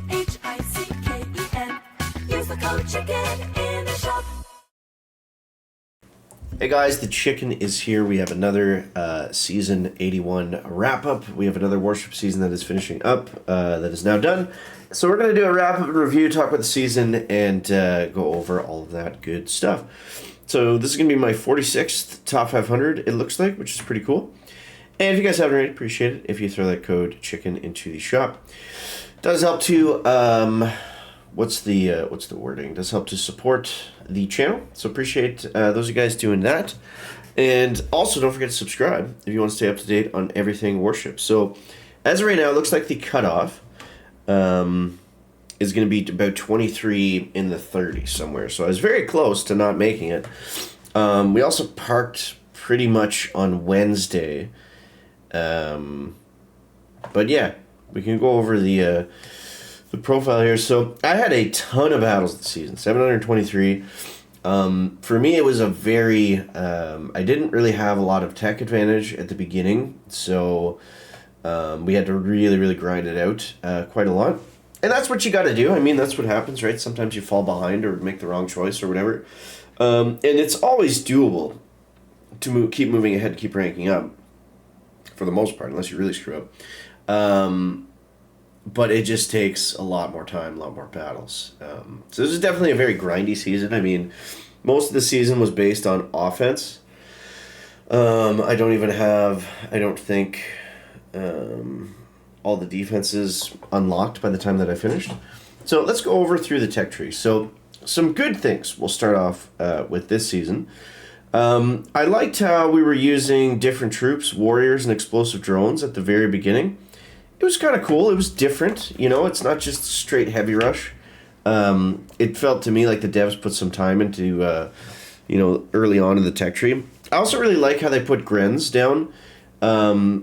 CHICKEN. Use the code CHICKEN in the shop. Hey guys, the Chicken is here. We have another Season 81 wrap-up. We have another Warship season that is finishing up, that is now done. So we're going to do a wrap-up review, talk about the season, and go over all of that good stuff. So this is going to be my 46th Top 500, it looks like, which is pretty cool. And if you guys haven't already, appreciate it if you throw that code CHICKEN into the shop. Does help to, what's the wording? Does help to support the channel. So appreciate those of you guys doing that. And also don't forget to subscribe if you want to stay up to date on everything Warship. So as of right now, it looks like the cutoff is going to be about 23 in the 30s somewhere. So I was very close to not making it. We also parked pretty much on Wednesday. But yeah, we can go over the profile here. So I had a ton of battles this season, 723. For me, it was a very, I didn't really have a lot of tech advantage at the beginning, so we had to really grind it out quite a lot. And that's what you got to do. I mean, that's what happens, right? Sometimes you fall behind or make the wrong choice or whatever. And it's always doable to keep moving ahead, keep ranking up, for the most part, unless you really screw up. But it just takes a lot more time, a lot more battles. So this is definitely a very grindy season. I mean, most of the season was based on offense. I don't think all the defenses unlocked by the time that I finished. So let's go over through the tech tree. So some good things we'll start off with this season. I liked how we were using different troops, warriors, and explosive drones at the very beginning. It was kind of cool. It was different. You know, it's not just straight heavy rush. It felt to me like the devs put some time into, early on in the tech tree. I also really like how they put Grens down,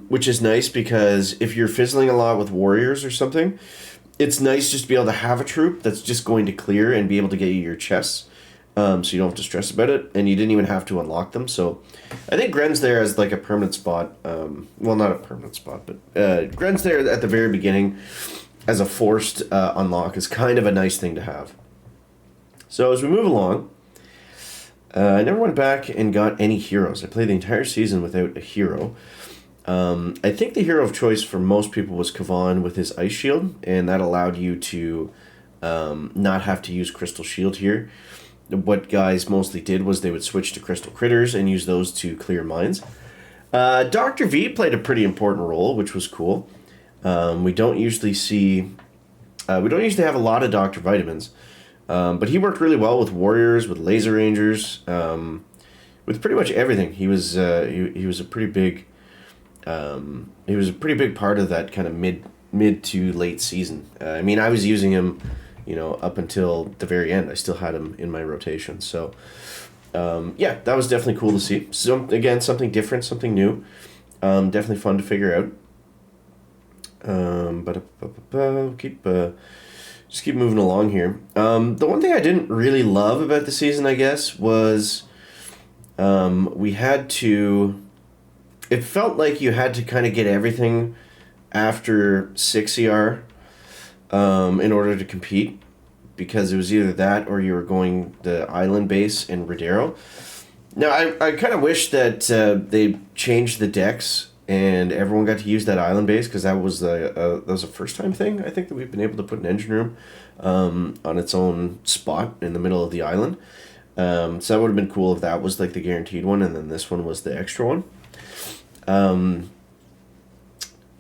which is nice because if you're fizzling a lot with warriors or something, it's nice just to be able to have a troop that's just going to clear and be able to get you your chests. So you don't have to stress about it, and you didn't even have to unlock them. So I think Gren's there as like a permanent spot. Well, not a permanent spot, but Gren's there at the very beginning as a forced unlock is kind of a nice thing to have. So as we move along, I never went back and got any heroes. I played the entire season without a hero. I think the hero of choice for most people was Kavan with his Ice Shield, and that allowed you to not have to use Crystal Shield here. What guys mostly did was they would switch to Crystal Critters and use those to clear mines. Dr. V played a pretty important role, which was cool. We don't usually have a lot of Dr. Vitamins, but he worked really well with warriors, with laser rangers, with pretty much everything. He was a pretty big part of that kind of mid to late season. I mean, I was using him, up until the very end. I still had him in my rotation. So, yeah, that was definitely cool to see. So, again, something different, something new. Definitely fun to figure out. Just keep moving along here. The one thing I didn't really love about the season, I guess, was we had to... It felt like you had to kind of get everything after 6 ER in order to compete, because it was either that or you were going the island base in Rodero. Now, I kind of wish that they changed the decks and everyone got to use that island base, because that was a first-time thing, I think, that we've been able to put an engine room on its own spot in the middle of the island. So that would have been cool if that was like the guaranteed one, and then this one was the extra one.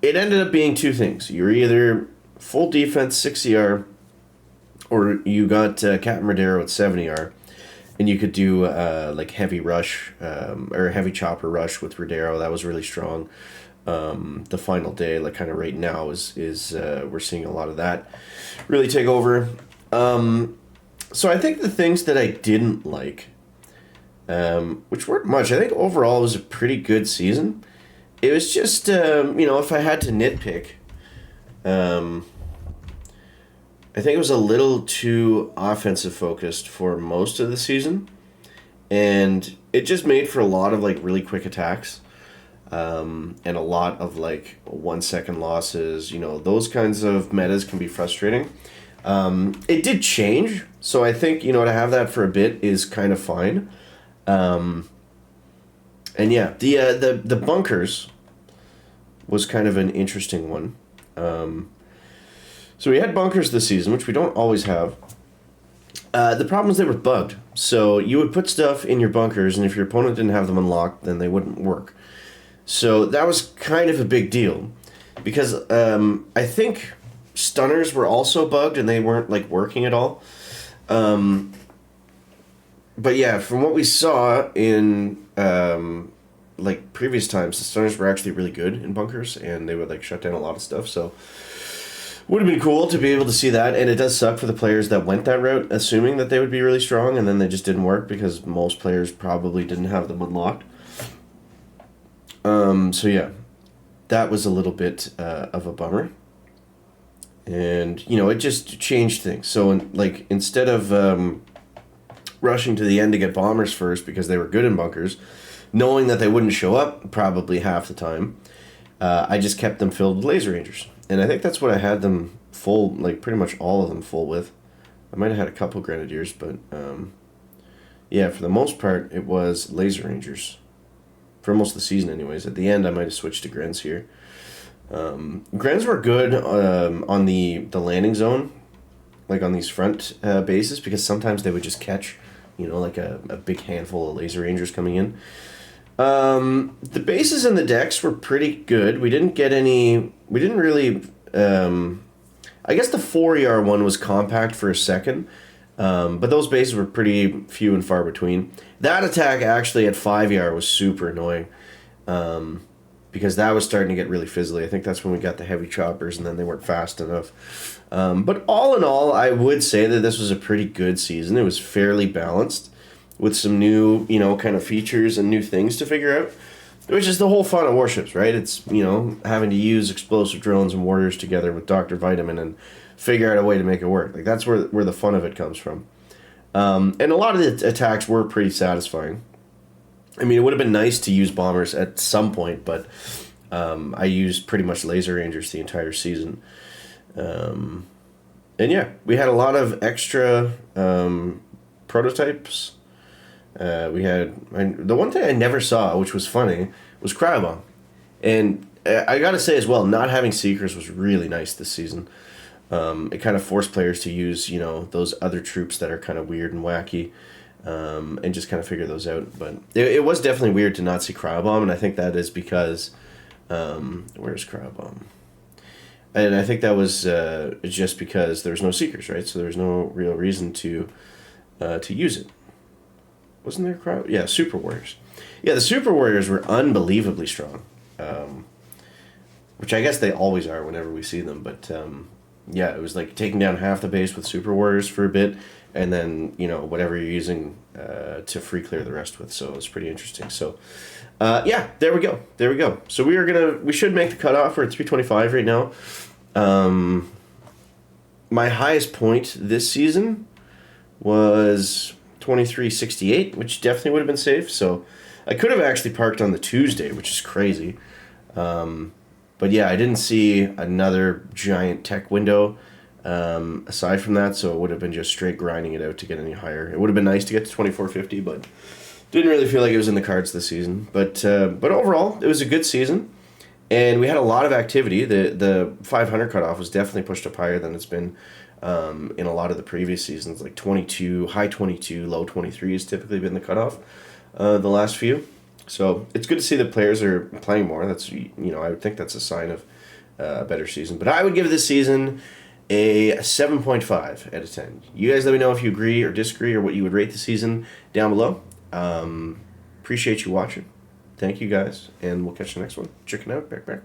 It ended up being two things. You're either full defense 6 ER, or you got Captain Rodero at 7 ER, and you could do like heavy rush or heavy chopper rush with Rodero. That was really strong. The final day, like kind of right now, is we're seeing a lot of that really take over. So I think the things that I didn't like, which weren't much, I think overall it was a pretty good season. It was just, if I had to nitpick, I think it was a little too offensive focused for most of the season, and it just made for a lot of like really quick attacks. and a lot of like 1 second losses. Those kinds of metas can be frustrating. It did change, so I think to have that for a bit is kind of fine. And yeah, the bunkers was kind of an interesting one. So we had bunkers this season, which we don't always have. The problem is they were bugged. So you would put stuff in your bunkers, and if your opponent didn't have them unlocked, then they wouldn't work. So that was kind of a big deal, because I think stunners were also bugged, and they weren't like working at all. But yeah, from what we saw in like previous times, the stunners were actually really good in bunkers, and they would like shut down a lot of stuff. So would have been cool to be able to see that, and it does suck for the players that went that route, assuming that they would be really strong, and then they just didn't work because most players probably didn't have them unlocked. So yeah, that was a little bit of a bummer, and it just changed things. So instead of rushing to the end to get bombers first because they were good in bunkers, knowing that they wouldn't show up probably half the time, I just kept them filled with laser rangers. And I think that's what I had them full, like pretty much all of them full with. I might have had a couple grenadiers, but yeah, for the most part, it was laser rangers. For most of the season anyways. At the end, I might have switched to Grens here. Grens were good on the landing zone, like on these front bases, because sometimes they would just catch, like a big handful of laser rangers coming in. The bases and the decks were pretty good. We didn't really, I guess the 4ER one was compact for a second, but those bases were pretty few and far between. That attack actually at 5ER was super annoying, because that was starting to get really fizzly. I think that's when we got the heavy choppers, and then they weren't fast enough. But all in all, I would say that this was a pretty good season. It was fairly balanced, with some new, kind of features and new things to figure out, which is the whole fun of Warships, right? It's, having to use explosive drones and warriors together with Dr. Vitamin and figure out a way to make it work. Like, that's where the fun of it comes from. And a lot of the attacks were pretty satisfying. I mean, it would have been nice to use bombers at some point, but I used pretty much laser rangers the entire season. And yeah, we had a lot of extra prototypes. We had the one thing I never saw, which was funny, was Cryobomb. And I gotta say as well, not having Seekers was really nice this season. It kind of forced players to use, those other troops that are kind of weird and wacky, and just kind of figure those out. But it was definitely weird to not see Cryobomb, and I think that is because, where's Cryobomb? And I think that was just because there's no Seekers, right? So there's no real reason to use it. Wasn't there crowd? Yeah, Super Warriors. Yeah, the Super Warriors were unbelievably strong, which I guess they always are whenever we see them. But yeah, it was like taking down half the base with Super Warriors for a bit, and then whatever you're using to free clear the rest with. So it's pretty interesting. So yeah, there we go. So we should make the cutoff. We're at 325 right now. My highest point this season was 2368, which definitely would have been safe. So I could have actually parked on the Tuesday, which is crazy. But yeah, I didn't see another giant tech window aside from that, so it would have been just straight grinding it out to get any higher. It would have been nice to get to 2450, but didn't really feel like it was in the cards this season. But overall, it was a good season, and we had a lot of activity. The 500 cutoff was definitely pushed up higher than it's been in a lot of the previous seasons. Like 22, high 22, low 23 has typically been the cutoff the last few. So it's good to see that players are playing more. That's I would think that's a sign of a better season. But I would give this season a 7.5 out of 10. You guys let me know if you agree or disagree or what you would rate the season down below. Appreciate you watching. Thank you guys, and we'll catch the next one. Chicken out. Back.